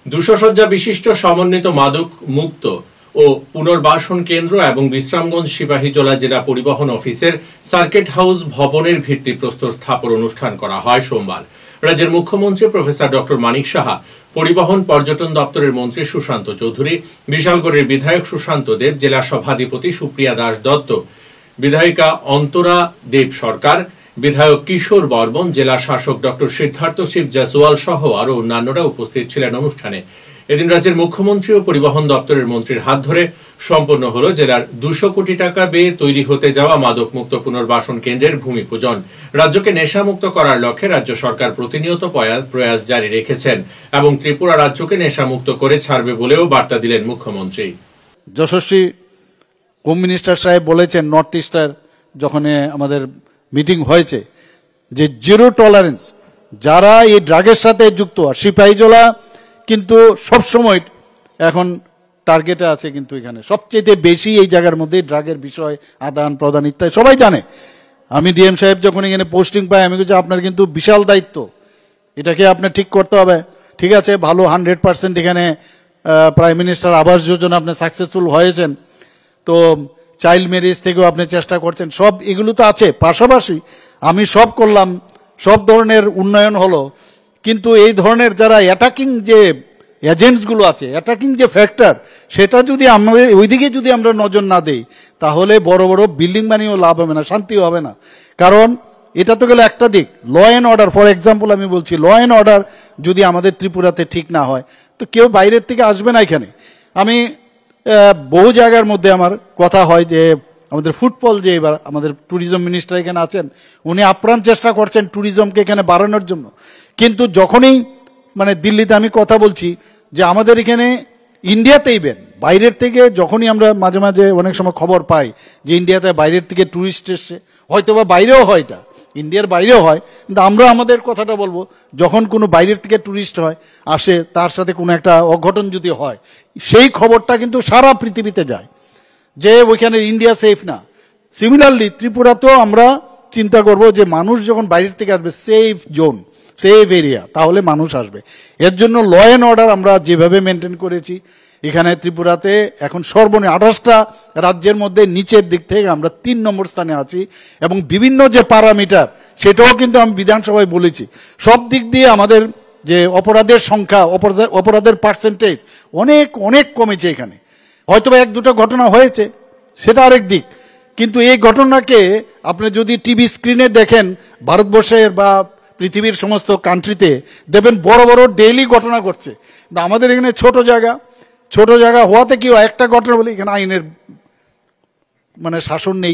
200 শয্যা বিশিষ্ট সমন্বিত মাদক মুক্ত ও পুনর্বাসন কেন্দ্র এবং বিশ্রামগঞ্জ সিপাহীজলা জেলা পরিবহন অফিসের সার্কিট হাউস ভবনের ভিত্তিপ্রস্তর স্থাপন অনুষ্ঠান করা হয় সোমবার। রাজ্যের মুখ্যমন্ত্রী প্রফেসর ডক্টর মানিক সাহা, পরিবহন পর্যটন দপ্তরের মন্ত্রী সুশান্ত চৌধুরী, বিশালগড়ের বিধায়ক সুশান্ত দেব, জেলা সভাধিপতি সুপ্রিয়া দাস দত্ত, বিধায়িকা অন্তরা দেব সরকার, বিধায়ক কিশোর বর্মন, জেলা শাসক ডক্টর সিদ্ধার্থ শিব জয়সওয়াল সহ আরো অন্যান্যরা উপস্থিত ছিলেন অনুষ্ঠানে। এদিন রাজ্যের মুখ্যমন্ত্রী ও পরিবহন দপ্তরের মন্ত্রীর হাত ধরে সম্পন্ন হল জেলার 200 কোটি টাকা ব্যয়ে তৈরি হতে যাওয়া মাদকমুক্ত পুনর্বাসন কেন্দ্রের ভূমি পূজন। রাজ্যকে নেশামুক্ত করার লক্ষ্যে রাজ্য সরকার প্রতিনিয়ত প্রয়াস জারি রেখেছেন এবং ত্রিপুরা রাজ্যকে নেশামুক্ত করে ছাড়বে বলেও বার্তা দিলেন মুখ্যমন্ত্রী। যশস্বী হোম মিনিস্টার সাহেব বলেছেন নর্থ ইস্টার যখন আমাদের মিটিং হয়েছে যে জিরো টলারেন্স যারা এই ড্রাগের সাথে যুক্ত। আর সিপাহীজলা কিন্তু সবসময় এখন টার্গেটে আছে, কিন্তু এখানে সবচেয়ে বেশি এই জায়গার মধ্যে ড্রাগের বিষয় আদান প্রদান ইত্যাদি সবাই জানে। আমি ডিএম সাহেব যখন এখানে পোস্টিং পাই আমি বলছি আপনার কিন্তু বিশাল দায়িত্ব, এটাকে আপনার ঠিক করতে হবে। ঠিক আছে, ভালো 100% এখানে প্রাইম মিনিস্টার আবাস যোজনা আপনি সাকসেসফুল হয়েছেন, তো চাইল্ড ম্যারেজ থেকেও আপনি চেষ্টা করছেন, সব এগুলো তো আছে। পাশাপাশি আমি সব করলাম, সব ধরনের উন্নয়ন হলো, কিন্তু এই ধরনের যারা অ্যাটাকিং যে এজেন্টসগুলো আছে, অ্যাটাকিং যে ফ্যাক্টর, সেটা যদি আমাদের ওইদিকে যদি আমরা নজর না দেই তাহলে বড় বড় বিল্ডিং বানিয়েও লাভ হবে না, শান্তিও হবে না। কারণ এটা তো গেলে একটা দিক, law and order. For example আমি বলছি, ল অ্যান্ড অর্ডার যদি আমাদের ত্রিপুরাতে ঠিক না হয় তো কেউ বাইরের থেকে আসবে না এখানে। আমি বহু জায়গার মধ্যে আমার কথা হয় যে আমাদের ফুটফল, যে এবার আমাদের ট্যুরিজম মিনিস্টার এখানে আছেন, উনি আপ্রাণ চেষ্টা করছেন ট্যুরিজমকে এখানে বাড়ানোর জন্য। কিন্তু যখনই মানে দিল্লিতে আমি কথা বলছি যে আমাদের এখানে ইন্ডিয়াতে ইভেন বাইরের থেকে যখনই আমরা মাঝে মাঝে অনেক সময় খবর পাই যে ইন্ডিয়াতে বাইরের থেকে ট্যুরিস্ট এসছে, হয়তো বা বাইরেও হয়, এটা ইন্ডিয়ার বাইরেও হয়, কিন্তু আমরা আমাদের কথাটা বলবো, যখন কোনো বাইরের থেকে ট্যুরিস্ট হয় আসে, তার সাথে কোনো একটা অঘটন যদি হয়, সেই খবরটা কিন্তু সারা পৃথিবীতে যায় যে ওইখানে ইন্ডিয়া সেফ না। সিমিলারলি ত্রিপুরাতেও আমরা চিন্তা করব যে মানুষ যখন বাইরের থেকে আসবে, সেফ জোন, সেফ এরিয়া, তাহলে মানুষ আসবে। এর জন্য ল অ্যান্ড অর্ডার আমরা যেভাবে মেনটেন করেছি এখানে ত্রিপুরাতে এখন সর্বনিম্ন 28টা রাজ্যের মধ্যে নিচের দিক থেকে আমরা 3 নম্বর স্থানে আছি, এবং বিভিন্ন যে প্যারামিটার সেটাও কিন্তু আমি বিধানসভায় বলেছি, সব দিক দিয়ে আমাদের যে অপরাধের সংখ্যা, অপরাধের পার্সেন্টেজ অনেক অনেক কমেছে এখানে। হয়তো বা 1-2টা ঘটনা হয়েছে, সেটা আরেক দিক, কিন্তু এই ঘটনাকে আপনি যদি টিভি স্ক্রিনে দেখেন ভারতবর্ষের বা পৃথিবীর সমস্ত কান্ট্রিতে দেখবেন বড় বড় ডেইলি ঘটনা ঘটছে। আমাদের এখানে ছোট জায়গা হওয়াতে কি একটা ঘটনা বলি, এখানে আইনের মানে শাসন নেই।